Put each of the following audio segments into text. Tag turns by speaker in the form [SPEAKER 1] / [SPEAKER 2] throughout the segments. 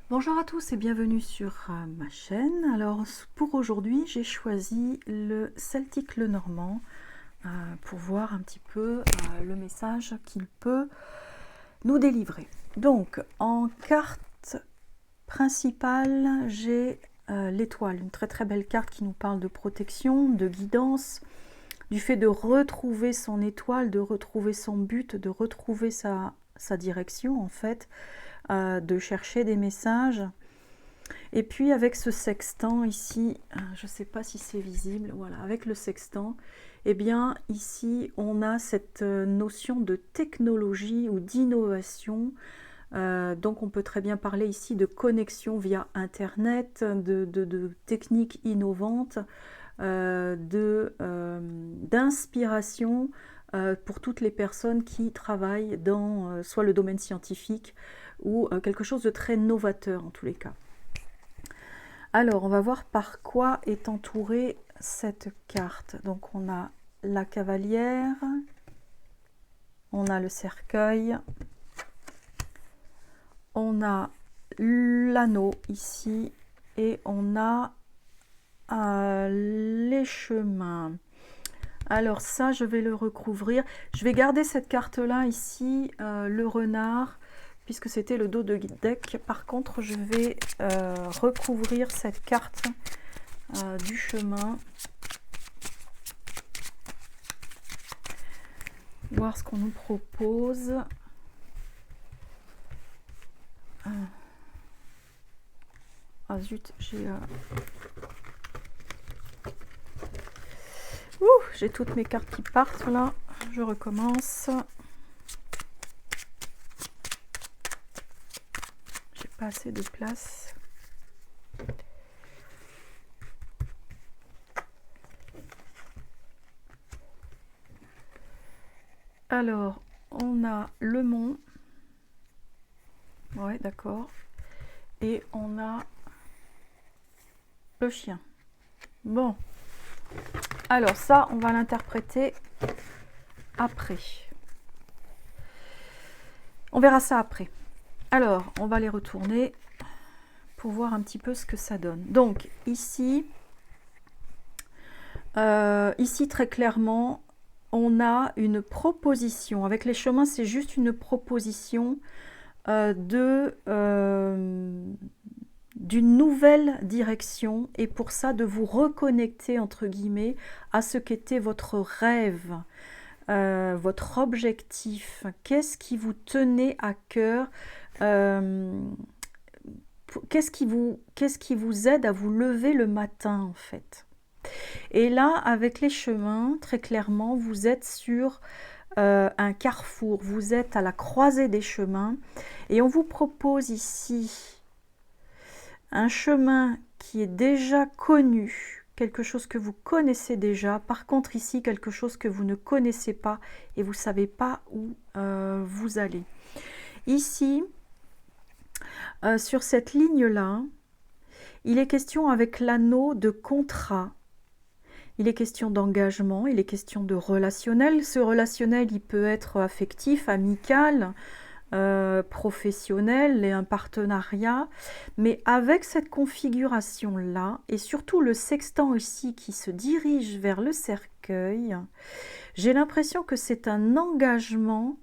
[SPEAKER 1] Bonjour à tous et bienvenue sur ma chaîne. Alors pour aujourd'hui j'ai choisi le Celtique Lenormand pour voir un petit peu le message qu'il peut nous délivrer. Donc en carte principale j'ai l'étoile, une très très belle carte qui nous parle de protection, de guidance, du fait de retrouver son étoile, de retrouver son but, de retrouver sa direction en fait, de chercher des messages. Et puis avec ce sextant ici, je ne sais pas si c'est visible, voilà, avec le sextant, eh bien ici on a cette notion de technologie ou d'innovation. Donc on peut très bien parler ici de connexion via Internet, de techniques innovantes, d'inspiration pour toutes les personnes qui travaillent dans soit le domaine scientifique ou quelque chose de très novateur en tous les cas. Alors, on va voir par quoi est entourée cette carte. Donc, on a la cavalière, on a le cercueil, on a l'anneau ici et on a les chemins. Alors ça, je vais le recouvrir. Je vais garder cette carte-là ici, le renard, puisque c'était le dos de deck. Par contre, je vais recouvrir cette carte du chemin. Voir ce qu'on nous propose. Ah zut, j'ai toutes mes cartes qui partent là. Je recommence. J'ai pas assez de place. Alors, on a le mont. Ouais, d'accord. Et on a le chien. Bon. Alors ça, on va l'interpréter après. On verra ça après. Alors, on va les retourner pour voir un petit peu ce que ça donne. Donc, ici très clairement, on a une proposition. Avec les chemins, c'est juste une proposition d'une nouvelle direction et pour ça de vous reconnecter entre guillemets à ce qu'était votre rêve, votre objectif. Qu'est-ce qui vous tenait à cœur, qu'est-ce qui vous aide à vous lever le matin en fait. Et là, avec les chemins, très clairement, vous êtes sur un carrefour, vous êtes à la croisée des chemins et on vous propose ici un chemin qui est déjà connu, quelque chose que vous connaissez déjà. Par contre ici, quelque chose que vous ne connaissez pas et vous ne savez pas où vous allez. Ici, sur cette ligne-là, il est question avec l'anneau de contrat. Il est question d'engagement, il est question de relationnel. Ce relationnel, il peut être affectif, amical, professionnel et un partenariat. Mais avec cette configuration-là, et surtout le sextant ici qui se dirige vers le cercueil, j'ai l'impression que c'est un engagement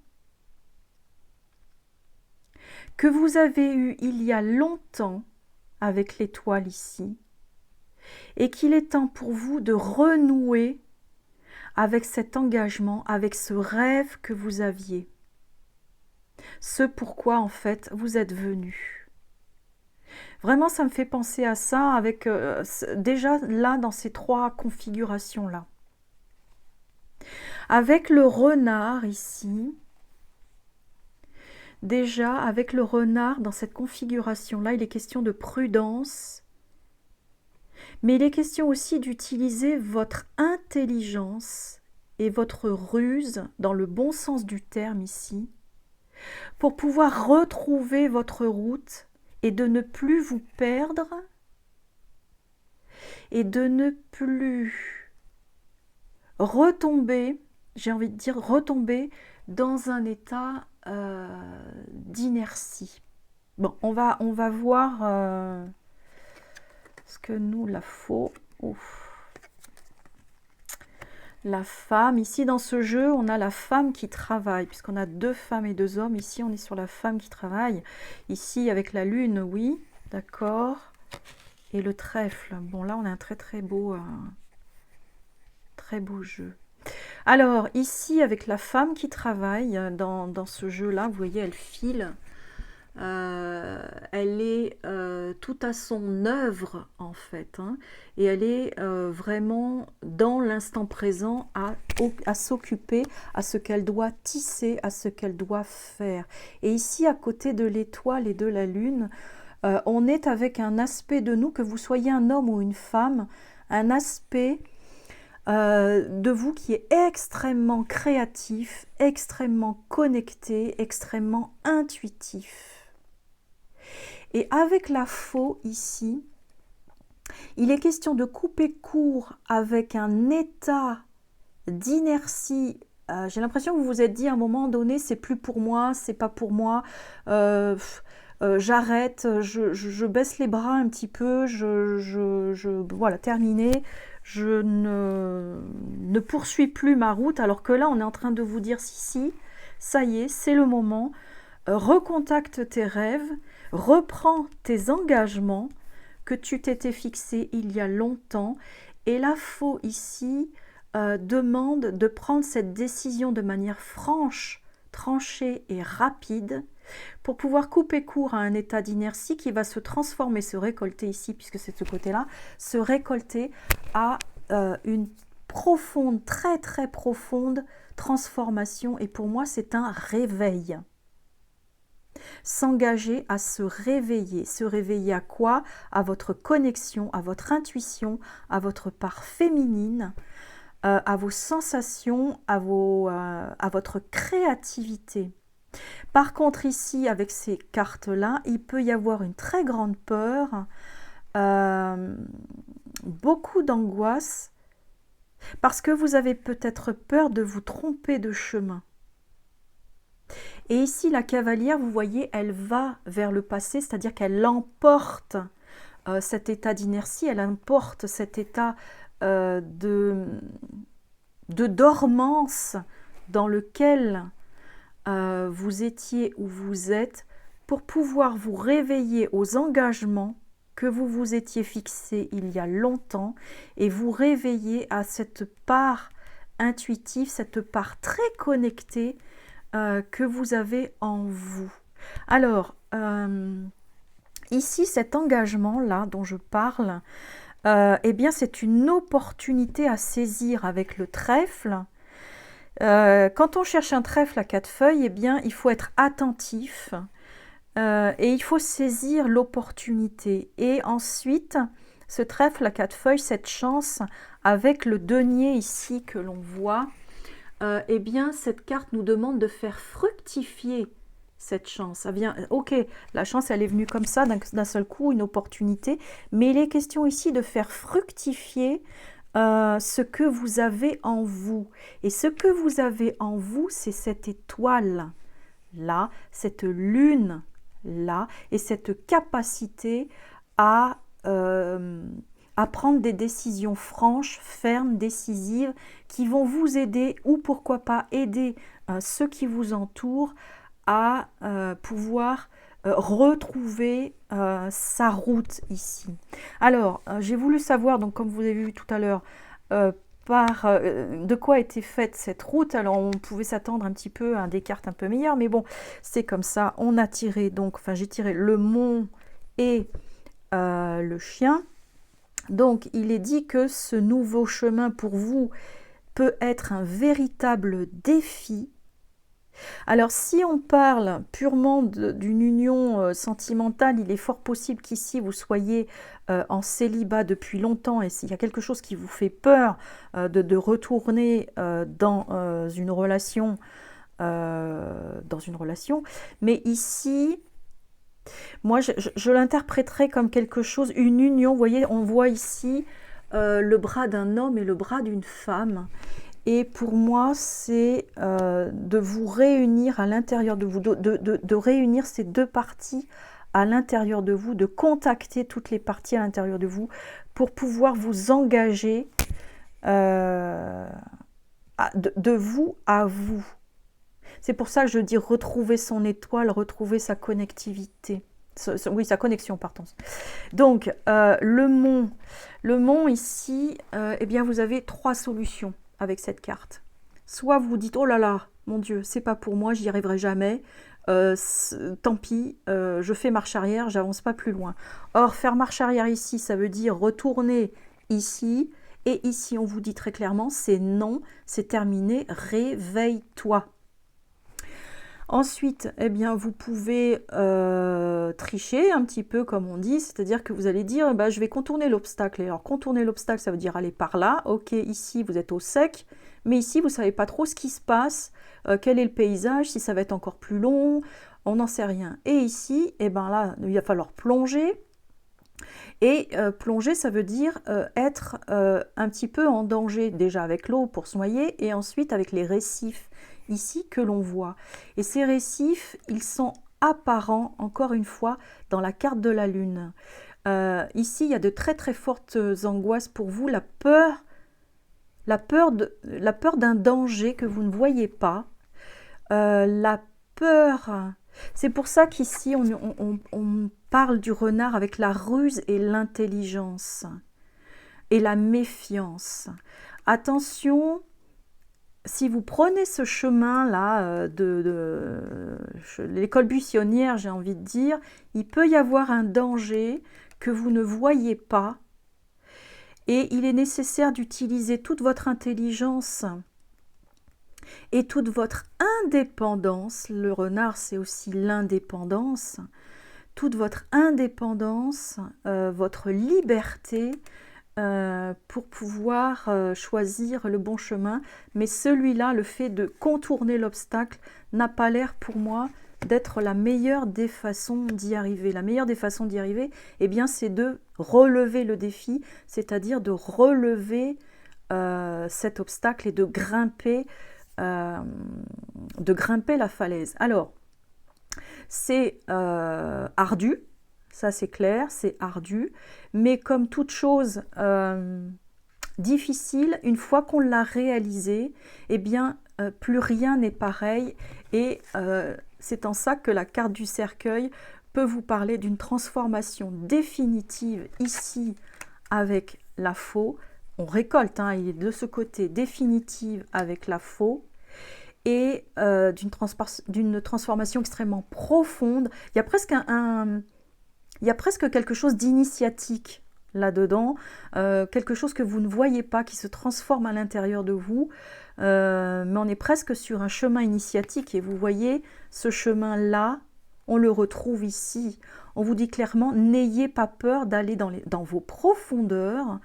[SPEAKER 1] que vous avez eu il y a longtemps avec l'étoile ici, et qu'il est temps pour vous de renouer avec cet engagement, avec ce rêve que vous aviez. Ce pourquoi en fait vous êtes venu. Vraiment, ça me fait penser à ça avec déjà là dans ces trois configurations-là. Avec le renard ici, déjà avec le renard dans cette configuration-là, il est question de prudence, mais il est question aussi d'utiliser votre intelligence et votre ruse, dans le bon sens du terme ici, pour pouvoir retrouver votre route et de ne plus vous perdre et de ne plus retomber, j'ai envie de dire retomber dans un état d'inertie. Bon, on va voir ce que nous la faut. Ouf. La femme, ici dans ce jeu, on a la femme qui travaille, puisqu'on a 2 femmes et 2 hommes. Ici, on est sur la femme qui travaille. Ici, avec la lune, oui, d'accord. Et le trèfle. Bon, là, on a un très beau jeu. Alors, ici, avec la femme qui travaille, dans ce jeu-là, vous voyez, elle file. Elle est tout à son œuvre en fait, hein, et elle est vraiment dans l'instant présent à s'occuper à ce qu'elle doit tisser, à ce qu'elle doit faire. Et ici à côté de l'étoile et de la lune, on est avec un aspect de nous, que vous soyez un homme ou une femme, un aspect de vous qui est extrêmement créatif, extrêmement connecté, extrêmement intuitif. Et avec la faux ici, il est question de couper court avec un état d'inertie. J'ai l'impression que vous vous êtes dit à un moment donné, c'est plus pour moi, c'est pas pour moi, j'arrête, je baisse les bras un petit peu, voilà, terminé, je ne poursuis plus ma route, alors que là, on est en train de vous dire, si, ça y est, c'est le moment, recontacte tes rêves, reprends tes engagements que tu t'étais fixés il y a longtemps. Et la faux ici demande de prendre cette décision de manière franche, tranchée et rapide pour pouvoir couper court à un état d'inertie qui va se transformer, se récolter ici, puisque c'est ce côté-là, se récolter à une profonde, très profonde transformation. Et pour moi, c'est un réveil. S'engager à se réveiller à quoi? À votre connexion, à votre intuition, à votre part féminine, à vos sensations, à votre créativité. Par contre ici, avec ces cartes-là, il peut y avoir une très grande peur, beaucoup d'angoisse, parce que vous avez peut-être peur de vous tromper de chemin. Et ici, la cavalière, vous voyez, elle va vers le passé, c'est-à-dire qu'elle emporte cet état d'inertie, elle emporte cet état de dormance dans lequel vous étiez ou vous êtes, pour pouvoir vous réveiller aux engagements que vous vous étiez fixés il y a longtemps, et vous réveiller à cette part intuitive, cette part très connectée que vous avez en vous. Alors, ici, cet engagement-là dont je parle, eh bien, c'est une opportunité à saisir avec le trèfle. Quand on cherche un trèfle à 4 feuilles, eh bien, il faut être attentif et il faut saisir l'opportunité. Et ensuite, ce trèfle à 4 feuilles, cette chance, avec le denier ici que l'on voit, eh bien, cette carte nous demande de faire fructifier cette chance. Ça vient, ok, la chance, elle est venue comme ça, d'un seul coup, une opportunité, mais il est question ici de faire fructifier ce que vous avez en vous. Et ce que vous avez en vous, c'est cette étoile-là, cette lune-là, et cette capacité à prendre des décisions franches, fermes, décisives, qui vont vous aider, ou pourquoi pas aider ceux qui vous entourent à pouvoir retrouver sa route ici. Alors, j'ai voulu savoir, donc comme vous avez vu tout à l'heure, de quoi était faite cette route. Alors, on pouvait s'attendre un petit peu à des cartes un peu meilleures, mais bon, c'est comme ça. On a tiré, donc, enfin, j'ai tiré le mont et le chien. Donc, il est dit que ce nouveau chemin pour vous peut être un véritable défi. Alors, si on parle purement d'une union sentimentale, il est fort possible qu'ici, vous soyez en célibat depuis longtemps et s'il y a quelque chose qui vous fait peur de retourner dans une relation, mais ici, moi, je l'interpréterais comme quelque chose, une union. Vous voyez, on voit ici le bras d'un homme et le bras d'une femme. Et pour moi, c'est de vous réunir à l'intérieur de vous, de réunir ces deux parties à l'intérieur de vous, de contacter toutes les parties à l'intérieur de vous pour pouvoir vous engager de vous à vous. C'est pour ça que je dis retrouver son étoile, retrouver sa connectivité. Oui, sa connexion, pardon. Donc, le mont ici, eh bien, vous avez 3 solutions avec cette carte. Soit vous vous dites, oh là là, mon Dieu, c'est pas pour moi, j'y arriverai jamais. Tant pis, je fais marche arrière, j'avance pas plus loin. Or, faire marche arrière ici, ça veut dire retourner ici. Et ici, on vous dit très clairement, c'est non, c'est terminé, réveille-toi. Ensuite, eh bien, vous pouvez tricher un petit peu comme on dit, c'est-à-dire que vous allez dire, bah, je vais contourner l'obstacle. Alors, contourner l'obstacle, ça veut dire aller par là. Ok, ici, vous êtes au sec, mais ici, vous ne savez pas trop ce qui se passe, quel est le paysage, si ça va être encore plus long, on n'en sait rien. Et ici, eh ben là, il va falloir plonger. Et plonger, ça veut dire être un petit peu en danger, déjà avec l'eau pour se noyer, et ensuite avec les récifs ici que l'on voit. Et ces récifs, ils sont apparents, encore une fois, dans la carte de la Lune. Ici, il y a de très très fortes angoisses pour vous, la peur d'un danger que vous ne voyez pas, la peur... C'est pour ça qu'ici, on parle du renard avec la ruse et l'intelligence et la méfiance. Attention, si vous prenez ce chemin-là de l'école buissonnière, j'ai envie de dire, il peut y avoir un danger que vous ne voyez pas et il est nécessaire d'utiliser toute votre intelligence et toute votre indépendance. Le renard, c'est aussi l'indépendance. Toute votre indépendance, votre liberté pour pouvoir choisir le bon chemin. Mais celui-là, le fait de contourner l'obstacle, n'a pas l'air pour moi d'être la meilleure des façons d'y arriver. La meilleure des façons d'y arriver, eh bien, c'est de relever le défi, c'est-à-dire de relever cet obstacle et de grimper la falaise. Alors, c'est ardu, ça c'est clair, c'est ardu, mais comme toute chose difficile, une fois qu'on l'a réalisé, eh bien, plus rien n'est pareil, et c'est en ça que la carte du cercueil peut vous parler d'une transformation définitive ici avec la faux. On récolte, hein, il est de ce côté, définitive avec la faux, et d'une transformation extrêmement profonde. Il y a presque il y a presque quelque chose d'initiatique là-dedans, quelque chose que vous ne voyez pas, qui se transforme à l'intérieur de vous, mais on est presque sur un chemin initiatique, et vous voyez, ce chemin-là, on le retrouve ici. On vous dit clairement, n'ayez pas peur d'aller dans vos profondeurs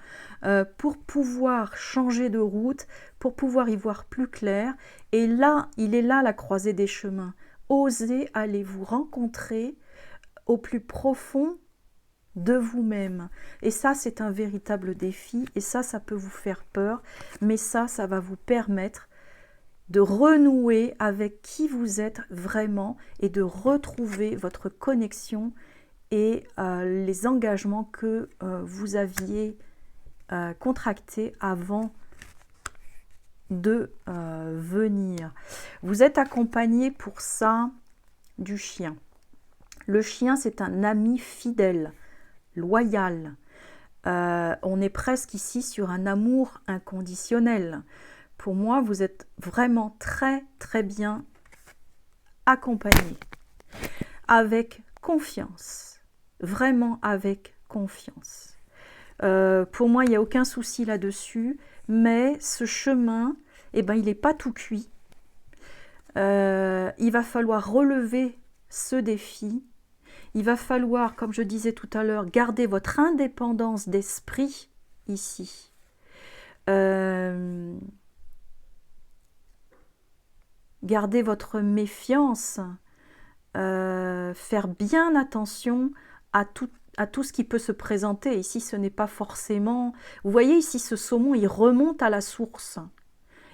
[SPEAKER 1] pour pouvoir changer de route, pour pouvoir y voir plus clair. Et là, il est là la croisée des chemins. Osez aller vous rencontrer au plus profond de vous-même. Et ça, c'est un véritable défi. Et ça peut vous faire peur. Mais ça va vous permettre de renouer avec qui vous êtes vraiment et de retrouver votre connexion et les engagements que vous aviez contractés avant de venir. Vous êtes accompagné pour ça du chien. Le chien, c'est un ami fidèle, loyal. On est presque ici sur un amour inconditionnel. Pour moi, vous êtes vraiment très très bien accompagné, avec confiance, vraiment avec confiance. Pour moi, il n'y a aucun souci là-dessus, mais ce chemin, eh ben, il n'est pas tout cuit. Il va falloir relever ce défi. Il va falloir, comme je disais tout à l'heure, garder votre indépendance d'esprit ici. Gardez votre méfiance, faire bien attention à tout ce qui peut se présenter. Ici, ce n'est pas forcément... Vous voyez, ici, ce saumon, il remonte à la source.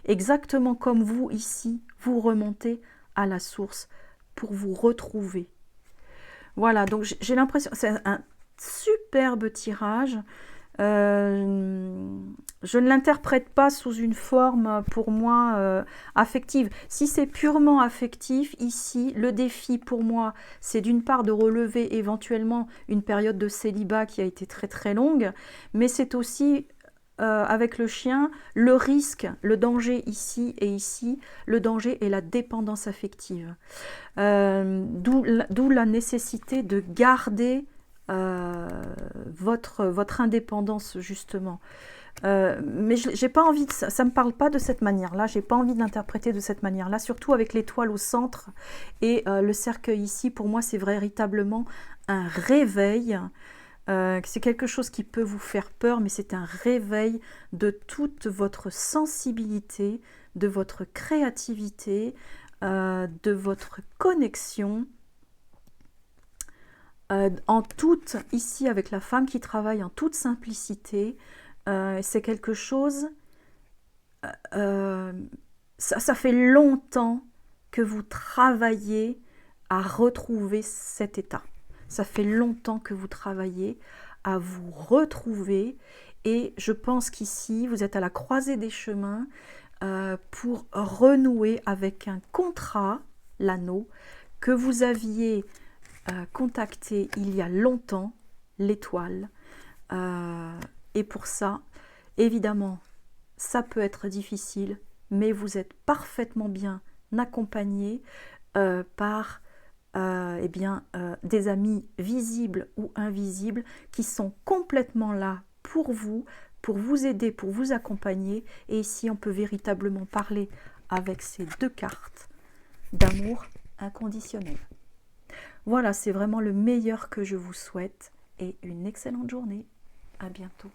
[SPEAKER 1] Exactement comme vous, ici, vous remontez à la source pour vous retrouver. Voilà, donc j'ai l'impression, c'est un superbe tirage. Je ne l'interprète pas sous une forme, pour moi, affective. Si c'est purement affectif, ici, le défi pour moi, c'est d'une part de relever éventuellement une période de célibat qui a été très très longue, mais c'est aussi, avec le chien, le risque, le danger ici et ici, le danger est la dépendance affective. D'où la nécessité de garder votre indépendance, justement. Mais j'ai pas envie de ça me parle pas de cette manière-là, j'ai pas envie de l'interpréter de cette manière-là, surtout avec l'étoile au centre et le cercueil ici. Pour moi, c'est véritablement un réveil. C'est quelque chose qui peut vous faire peur, mais c'est un réveil de toute votre sensibilité, de votre créativité, de votre connexion. En toute, ici avec la femme qui travaille en toute simplicité, c'est quelque chose, ça fait longtemps que vous travaillez à retrouver cet état. Ça fait longtemps que vous travaillez à vous retrouver et je pense qu'ici, vous êtes à la croisée des chemins pour renouer avec un contrat, l'anneau, que vous aviez contacté il y a longtemps, l'étoile. Et pour ça, évidemment, ça peut être difficile, mais vous êtes parfaitement bien accompagné par des amis visibles ou invisibles qui sont complètement là pour vous aider, pour vous accompagner. Et ici, on peut véritablement parler avec ces deux cartes d'amour inconditionnel. Voilà, c'est vraiment le meilleur que je vous souhaite et une excellente journée. À bientôt.